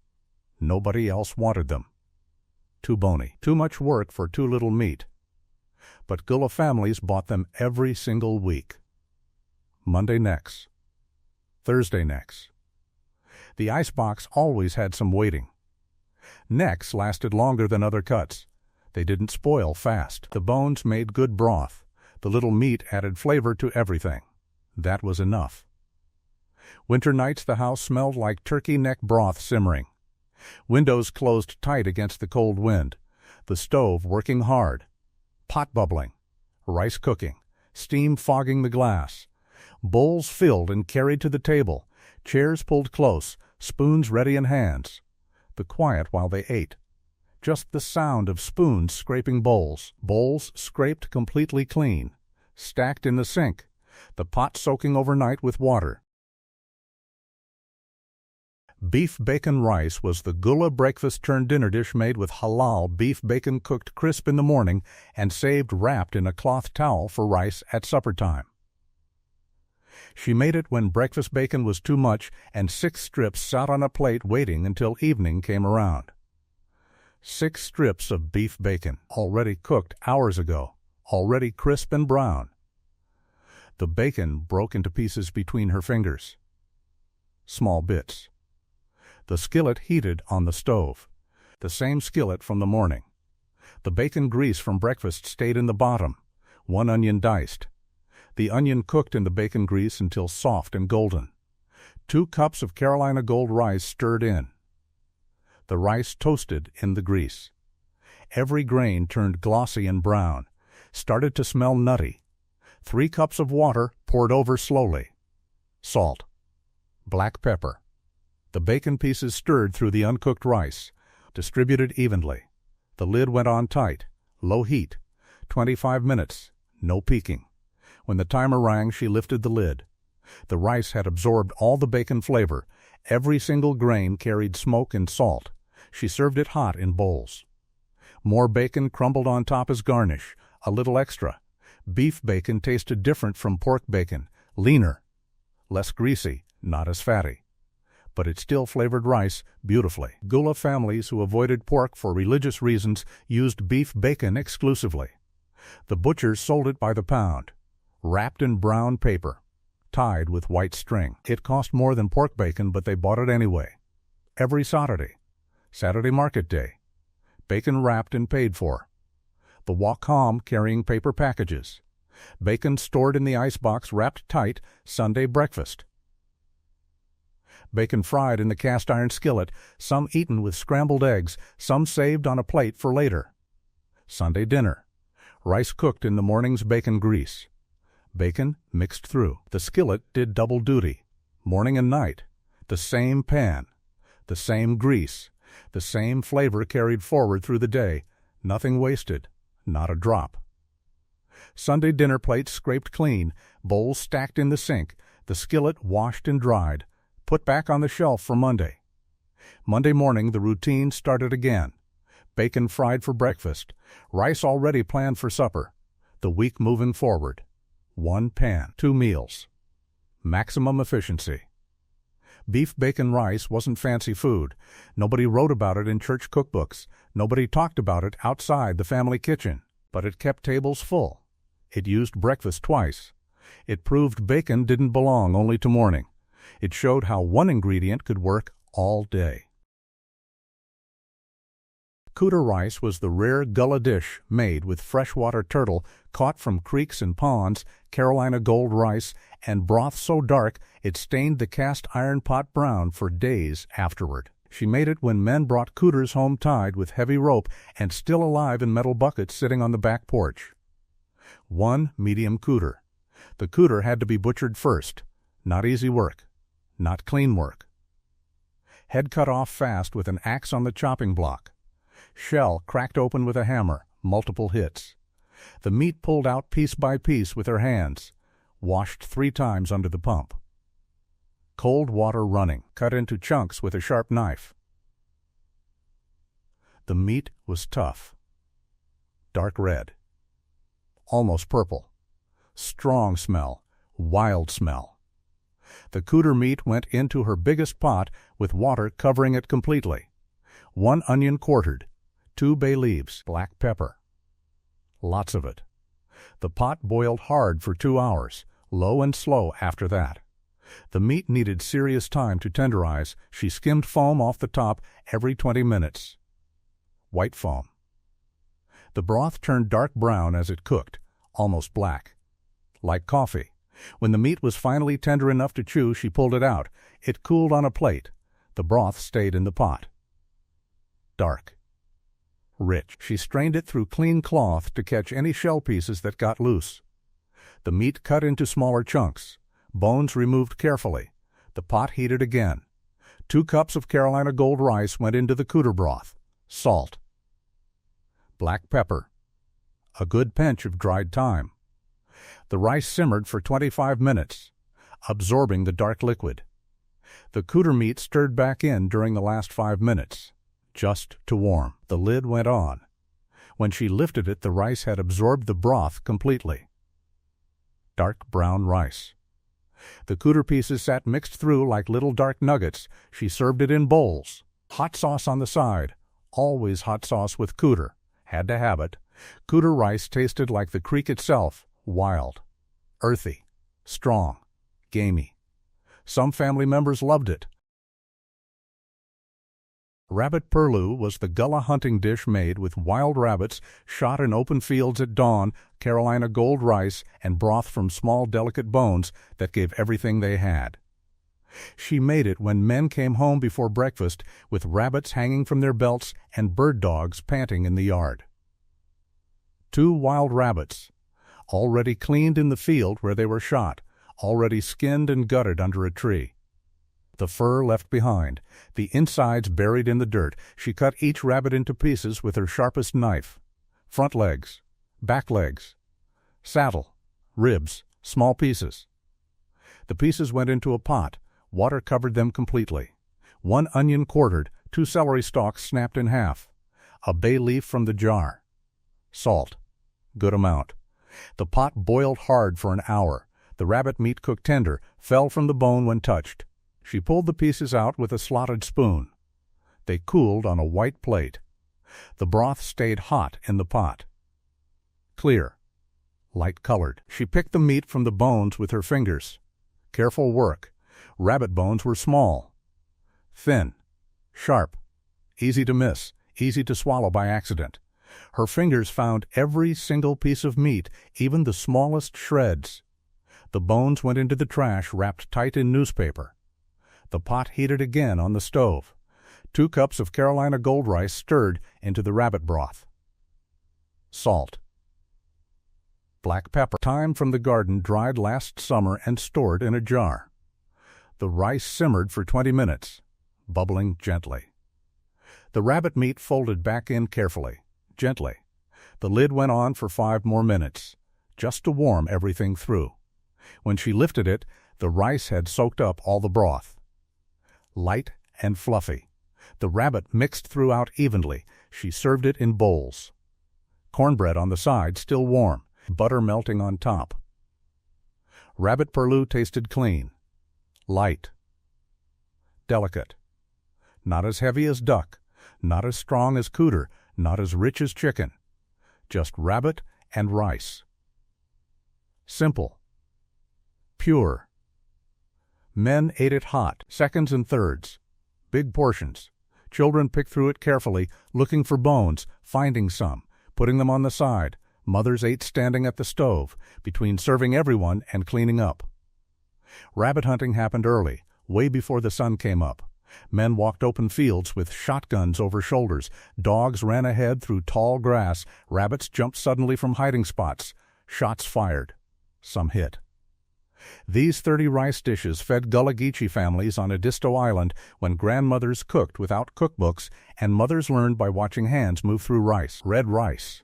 Nobody else wanted them. Too bony, too much work for too little meat. But Gullah families bought them every single week. Monday necks. Thursday necks. The icebox always had some waiting. Necks lasted longer than other cuts. They didn't spoil fast. The bones made good broth. The little meat added flavor to everything. That was enough. Winter nights the house smelled like turkey neck broth simmering. Windows closed tight against the cold wind. The stove working hard. Pot bubbling. Rice cooking. Steam fogging the glass. Bowls filled and carried to the table. Chairs pulled close. spoons ready in hands, the quiet while they ate. Just the sound of spoons scraping bowls, bowls scraped completely clean, stacked in the sink, the pot soaking overnight with water. Beef bacon rice was the Gullah breakfast-turned-dinner dish made with halal beef bacon cooked crisp in the morning and saved wrapped in a cloth towel for rice at supper time. She made it when breakfast bacon was too much and 6 strips sat on a plate waiting until evening came around. 6 strips of beef bacon, already cooked hours ago, already crisp and brown. The bacon broke into pieces between her fingers. Small bits. The skillet heated on the stove, the same skillet from the morning. The bacon grease from breakfast stayed in the bottom, 1 onion diced. The onion cooked in the bacon grease until soft and golden. 2 cups of Carolina Gold rice stirred in. The rice toasted in the grease. Every grain turned glossy and brown, started to smell nutty. 3 cups of water poured over slowly. Salt. Black pepper. The bacon pieces stirred through the uncooked rice, distributed evenly. The lid went on tight, low heat, 25 minutes, no peeking. When the timer rang, she lifted the lid. The rice had absorbed all the bacon flavor. Every single grain carried smoke and salt. She served it hot in bowls. More bacon crumbled on top as garnish, a little extra. Beef bacon tasted different from pork bacon, leaner, less greasy, not as fatty. But it still flavored rice beautifully. Gullah families who avoided pork for religious reasons used beef bacon exclusively. The butchers sold it by the pound, wrapped in brown paper, tied with white string. It cost more than pork bacon, but they bought it anyway. Every Saturday market day, bacon wrapped and paid for. The walk home carrying paper packages. Bacon stored in the icebox wrapped tight, Sunday breakfast. Bacon fried in the cast-iron skillet, some eaten with scrambled eggs, some saved on a plate for later. Sunday dinner. Rice cooked in the morning's bacon grease. Bacon mixed through. The skillet did double duty, morning and night. The same pan, the same grease, the same flavor carried forward through the day, nothing wasted, not a drop. Sunday dinner plates scraped clean, bowls stacked in the sink, the skillet washed and dried, put back on the shelf for Monday. Monday morning the routine started again. Bacon fried for breakfast, rice already planned for supper, the week moving forward. 1 pan, 2 meals. Maximum efficiency. Beef bacon rice wasn't fancy food. Nobody wrote about it in church cookbooks. Nobody talked about it outside the family kitchen. But it kept tables full. It used breakfast twice. It proved bacon didn't belong only to morning. It showed how one ingredient could work all day. Cooter rice was the rare Gullah dish made with freshwater turtle caught from creeks and ponds, Carolina Gold rice, and broth so dark it stained the cast-iron pot brown for days afterward. She made it when men brought cooters home tied with heavy rope and still alive in metal buckets sitting on the back porch. 1 medium cooter. The cooter had to be butchered first. Not easy work. Not clean work. Head cut off fast with an axe on the chopping block. Shell cracked open with a hammer, multiple hits. The meat pulled out piece by piece with her hands, washed 3 times under the pump. Cold water running, cut into chunks with a sharp knife. The meat was tough. Dark red. Almost purple. Strong smell, wild smell. The cooter meat went into her biggest pot with water covering it completely. 1 onion quartered, 2 bay leaves, black pepper. Lots of it. The pot boiled hard for 2 hours, low and slow after that. The meat needed serious time to tenderize. She skimmed foam off the top every 20 minutes. White foam. The broth turned dark brown as it cooked, almost black. Like coffee. When the meat was finally tender enough to chew, she pulled it out. It cooled on a plate. The broth stayed in the pot. Dark. Rich. She strained it through clean cloth to catch any shell pieces that got loose. The meat cut into smaller chunks. Bones removed carefully. The pot heated again. 2 cups of Carolina Gold rice went into the cooter broth. Salt. Black pepper. A good pinch of dried thyme. The rice simmered for 25 minutes, absorbing the dark liquid. The cooter meat stirred back in during the last 5 minutes, just to warm. The lid went on. When she lifted it, the rice had absorbed the broth completely. Dark brown rice. The cooter pieces sat mixed through like little dark nuggets. She served it in bowls. Hot sauce on the side. Always hot sauce with cooter. Had to have it. Cooter rice tasted like the creek itself. Wild. Earthy. Strong. Gamey. Some family members loved it. Rabbit perloo was the Gullah hunting dish made with wild rabbits shot in open fields at dawn, Carolina Gold rice, and broth from small delicate bones that gave everything they had. She made it when men came home before breakfast with rabbits hanging from their belts and bird dogs panting in the yard. 2 wild rabbits, already cleaned in the field where they were shot, already skinned and gutted under a tree. The fur left behind, the insides buried in the dirt. She cut each rabbit into pieces with her sharpest knife. Front legs, back legs, saddle, ribs, small pieces. The pieces went into a pot. Water covered them completely. 1 onion quartered, 2 celery stalks snapped in half. A bay leaf from the jar. Salt. Good amount. The pot boiled hard for an hour. The rabbit meat cooked tender, fell from the bone when touched. She pulled the pieces out with a slotted spoon. They cooled on a white plate. The broth stayed hot in the pot. Clear. Light-colored. She picked the meat from the bones with her fingers. Careful work. Rabbit bones were small. Thin. Sharp. Easy to miss. Easy to swallow by accident. Her fingers found every single piece of meat, even the smallest shreds. The bones went into the trash wrapped tight in newspaper. The pot heated again on the stove. 2 cups of Carolina Gold rice stirred into the rabbit broth. Salt. Black pepper. Thyme from the garden dried last summer and stored in a jar. The rice simmered for 20 minutes, bubbling gently. The rabbit meat folded back in carefully, gently. The lid went on for 5 more minutes, just to warm everything through. When she lifted it, the rice had soaked up all the broth. Light and fluffy. The rabbit mixed throughout evenly. She served it in bowls. Cornbread on the side, still warm, butter melting on top. Rabbit perloo tasted clean, light, delicate. Not as heavy as duck, not as strong as cooter, not as rich as chicken. Just rabbit and rice. Simple. Pure. Men ate it hot, seconds and thirds. Big portions. Children picked through it carefully, looking for bones, finding some, putting them on the side. Mothers ate standing at the stove, between serving everyone and cleaning up. Rabbit hunting happened early, way before the sun came up. Men walked open fields with shotguns over shoulders. Dogs ran ahead through tall grass. Rabbits jumped suddenly from hiding spots. Shots fired. Some hit. These 30 rice dishes fed Gullah Geechee families on Edisto Island when grandmothers cooked without cookbooks and mothers learned by watching hands move through rice. Red rice.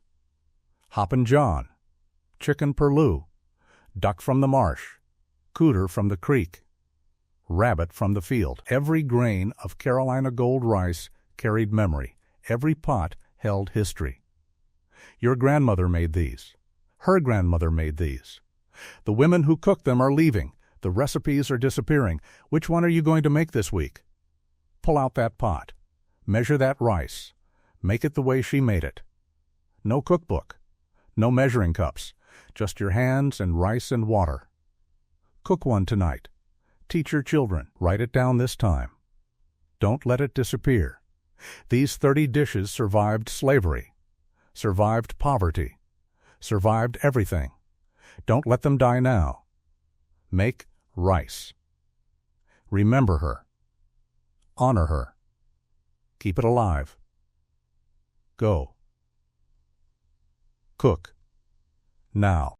Hoppin John. Chicken perloo. Duck from the marsh. Cooter from the creek. Rabbit from the field. Every grain of Carolina Gold rice carried memory. Every pot held history. Your grandmother made these. Her grandmother made these. The women who cooked them are leaving. The recipes are disappearing. Which one are you going to make this week? Pull out that pot. Measure that rice. Make it the way she made it. No cookbook. No measuring cups. Just your hands and rice and water. Cook one tonight. Teach your children. Write it down this time. Don't let it disappear. These 30 dishes survived slavery, survived poverty, survived everything. Don't let them die now. Make rice. Remember her. Honor her. Keep it alive. Go. Cook. Now.